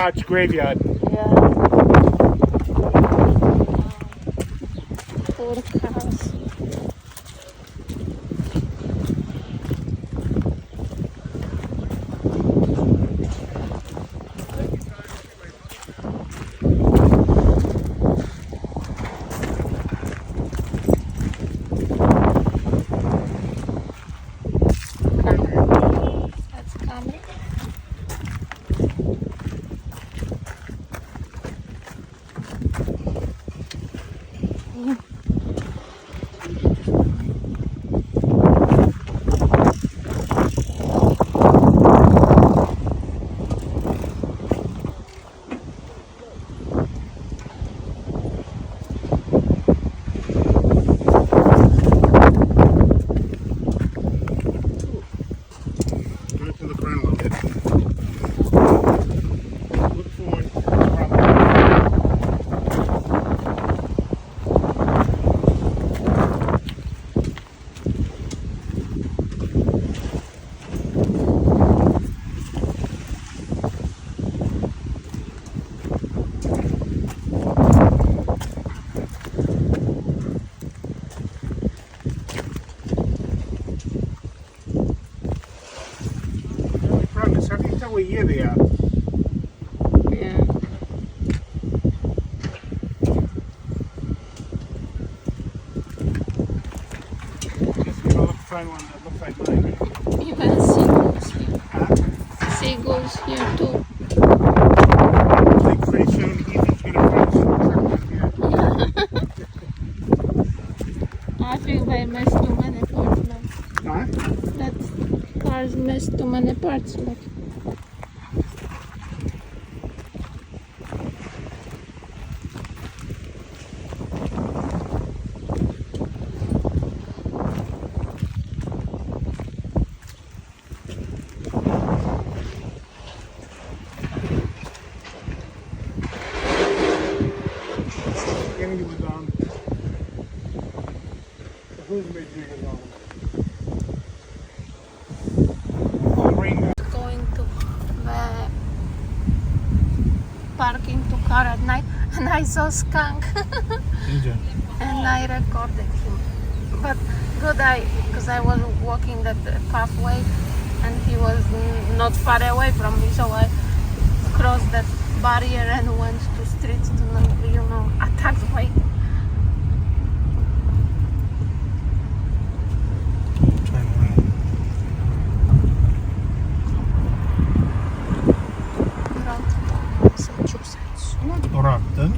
Dutch graveyard. Yeah. Poor cows. That's coming. Go to the front a little bit. Look forward. Promise, how can you tell what year they are? Yeah. Just gonna find one that looks like mine. Even seagulls here. Huh? Seagulls here too. I think pretty soon Ethan's gonna find some here. I think they missed too many parts now. Huh? That cars missed too many parts. Like. Beginning was on. Who's made jig is on? Oh, rain. Going to the parking to car at night and I saw skunk and I recorded him. But good because I was walking that pathway and he was not far away from me, so I crossed that barrier and went to streets to attack the way. Turn around. Massachusetts. Not Brockton.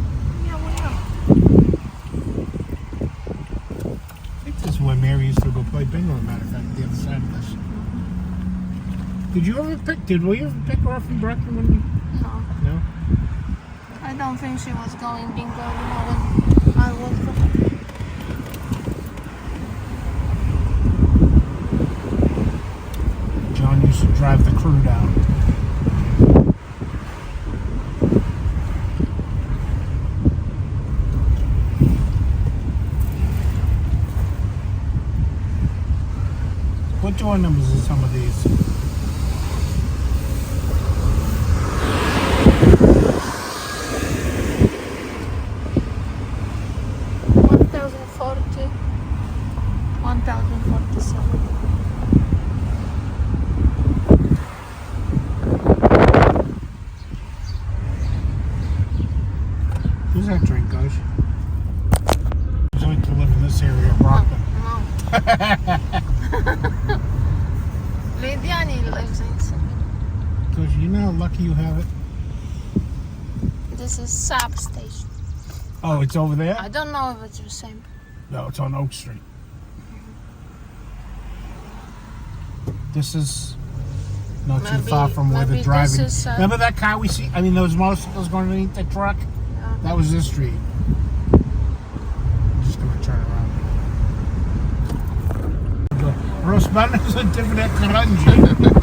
Yeah, we are. I think this is where Mary used to go play bingo, as a matter of fact, the other side of this. Did we ever pick her up from Brockton when we... No, No? I don't think she was going bingo, when I was there. John used to drive the crew down. What door numbers are some of these? Who's that drink, guys? Would you like to live in this area of Brockton? No. Lidiani lives in. Because you know how lucky you have it. This is Sap Station. Oh, it's over there? I don't know if it's the same. No, it's on Oak Street. This is not too Maybe- far from where maybe the driving. this is, Remember that car we see? I mean, those motorcycles going underneath the truck? Yeah. That was this street. I'm just going to turn around. Rosbanna's a different Karanji.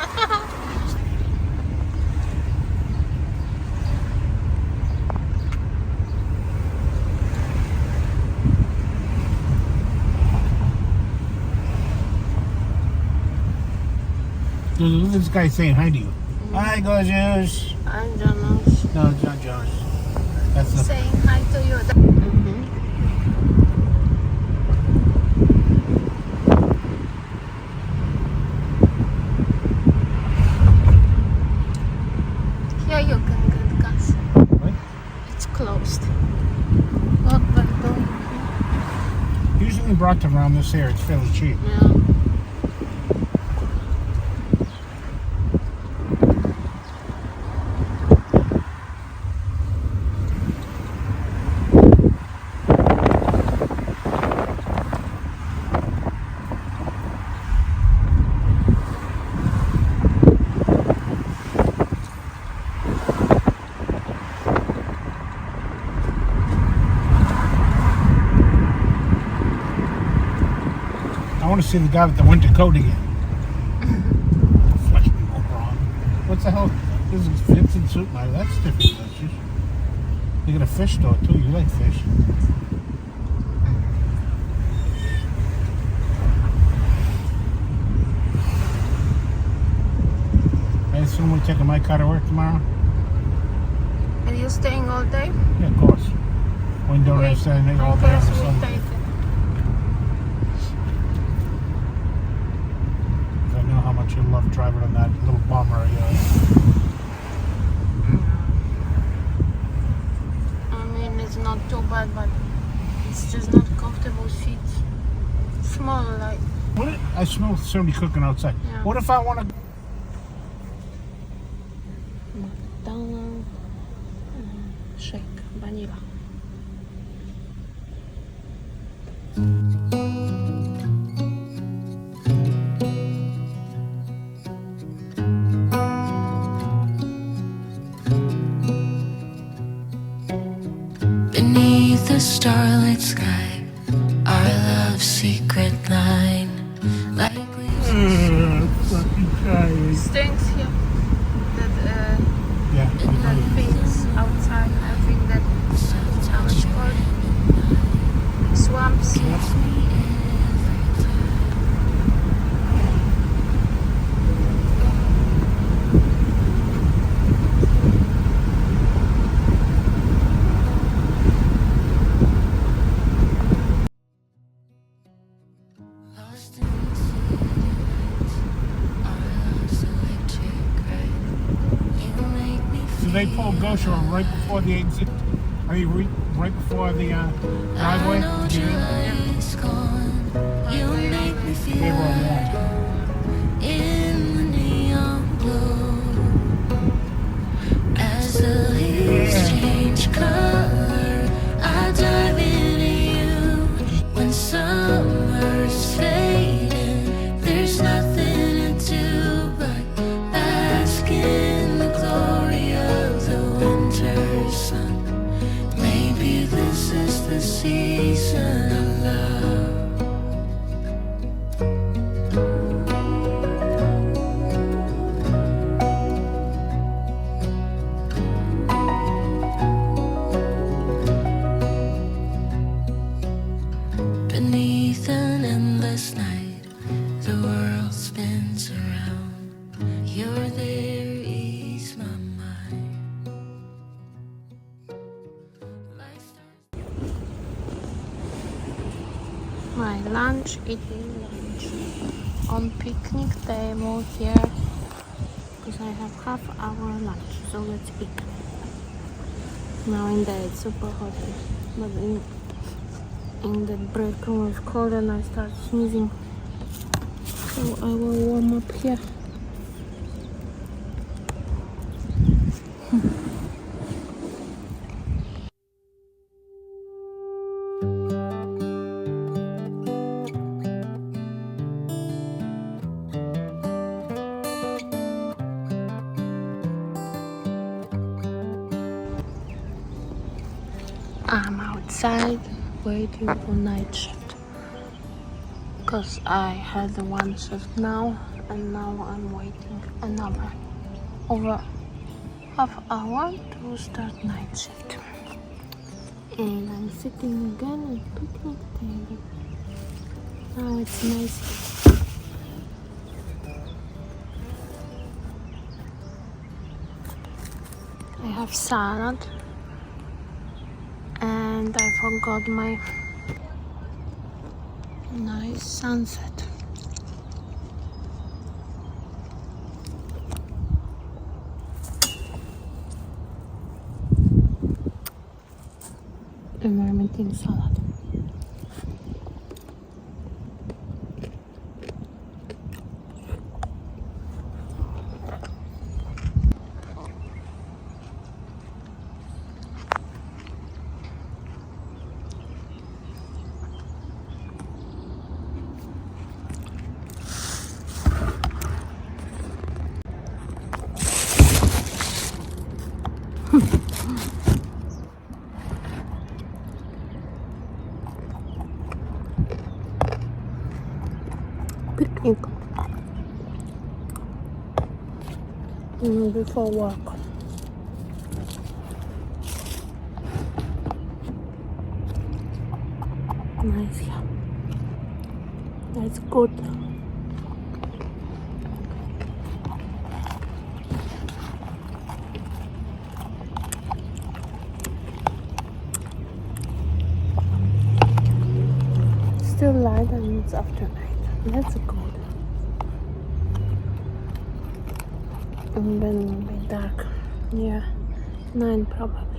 Look at this guy saying hi to you. Hi, gorgeous. I John Jonas. No, John Jones. That's the. Saying hi to you. Mhm. Here you can get gas. What? It's closed. What we're doing here? Usually brought them around this area. It's fairly cheap. Yeah. I want to see the guy with the winter coat again. Flesh me more wrong. What's the hell? This is Vincent suit. Now that's different. Delicious. You got a fish store too. You like fish. I assume we're taking my car to work tomorrow. Are you staying all day? Yeah, of course. Window race Saturday all day on the we Sunday. take it. I know how much you love driving on that little bomber of yours. I mean, it's not too bad, but it's just not comfortable seats. Small, like. What if, I smell somebody cooking outside. Yeah. What if I want to? McDonald's shake vanilla. Beneath the starlit sky, our love secret line, like Fucking tired. Stinks here. That Yeah. that things outside. I think that how it's called. Swamps. lost in the city, our love's electric red. You make me Do feel they pull Gosha right before the exit? I mean, right before the driveway? I know joy is gone. You make me They feel were warned. in the neon glow as the leaves change color. I dive into you when summer's fading. There's nothing to do but bask in the glory of the winter sun. Maybe this is the season of love. Beneath an endless night, the world spins around. You're there, ease my mind. Life starts. My lunch, eating lunch on picnic table here because I have half-hour lunch, so let's eat. Now in there it's super hot, but in the break room it's cold and I start sneezing, so I will warm up here. I'm outside waiting for night shift because I had the one shift now and now I'm waiting another over half hour to start night shift. And I'm sitting again at picnic table. Now it's nice. have salad and I forgot my nice sunset. Verminthin salad. Picnic before work. Nice, yeah. That's good. Still light and it's after night. That's good. And then it will be dark. Yeah, 9 probably.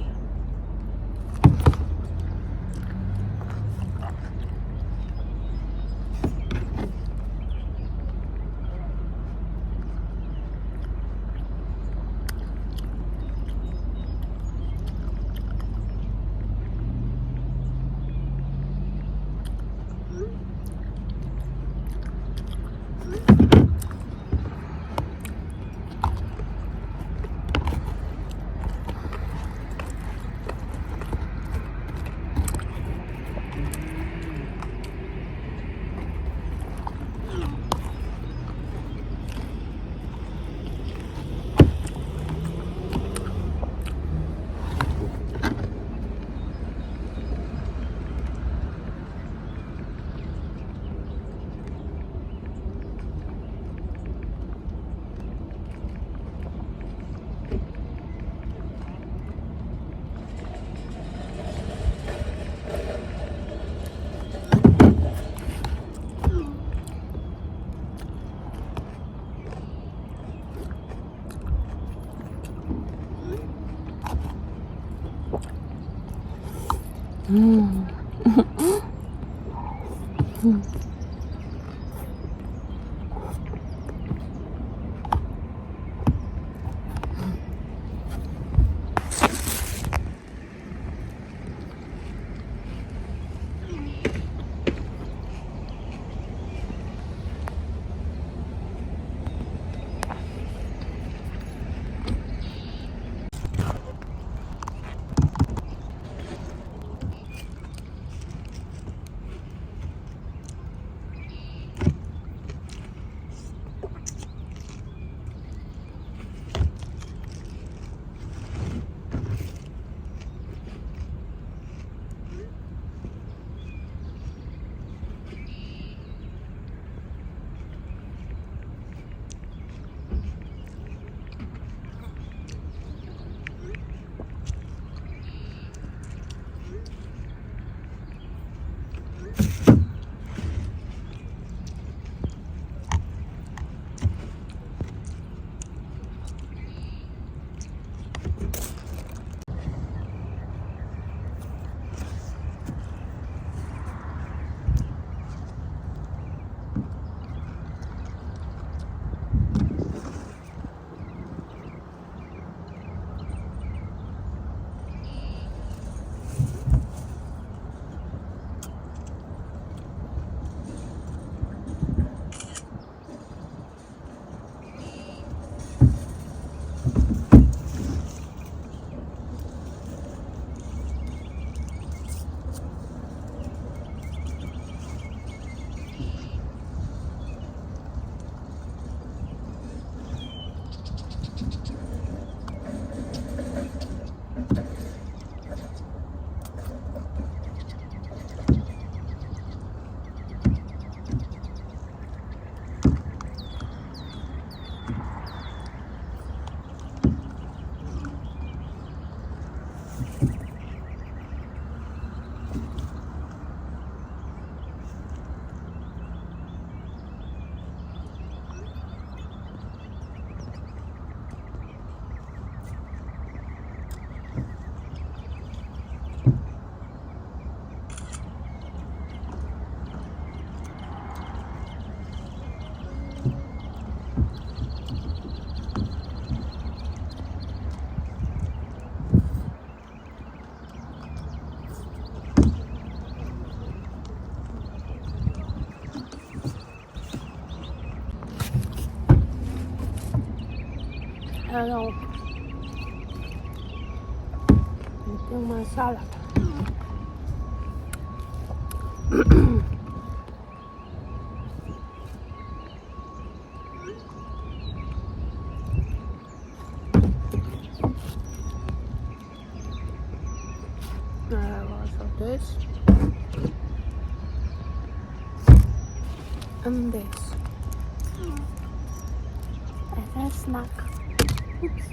Hello. Eating my salad. I have also this and this as a snack. Oops.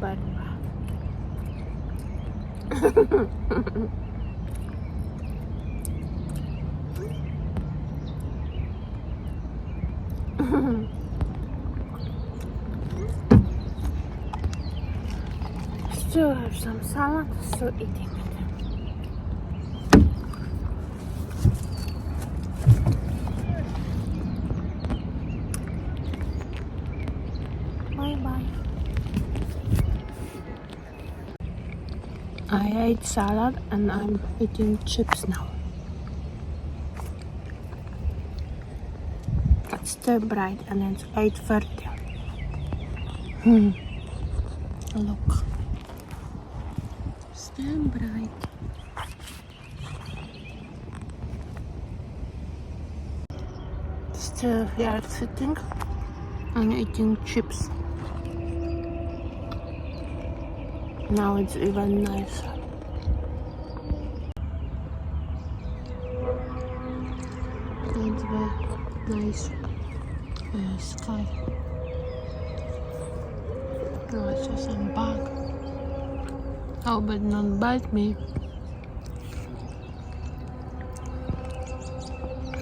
Parka. Still have some salad, still eating it. Bye bye. I ate salad and I'm eating chips now. It's still bright and it's 8:30. Look. Still bright. Still here sitting and eating chips. Now it's even nicer. It's very nice sky. Oh, it's just a bug. Oh, but not bite me.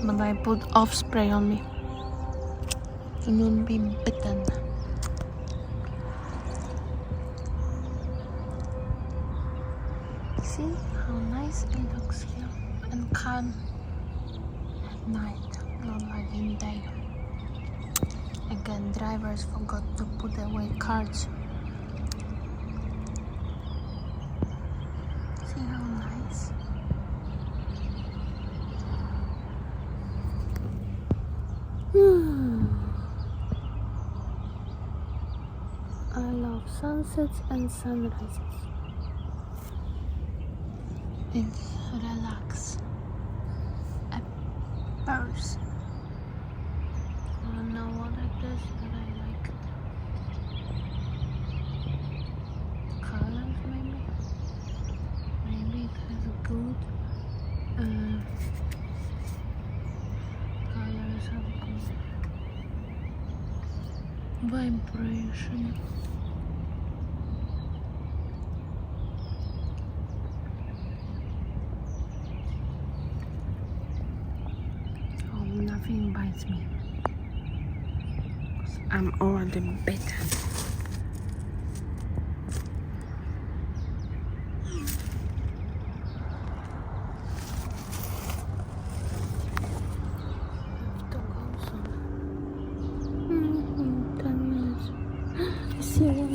But I put off spray on me to not be bitten. See how nice it looks here and calm at night, not like in day. Again, drivers forgot to put away cards. See how nice? I love sunsets and sunrises. It's relax a person. I don't know what it is, but I like it. Colors maybe? Maybe it has a good colors have good vibration. Nothing bites me. I'm already bitten. you.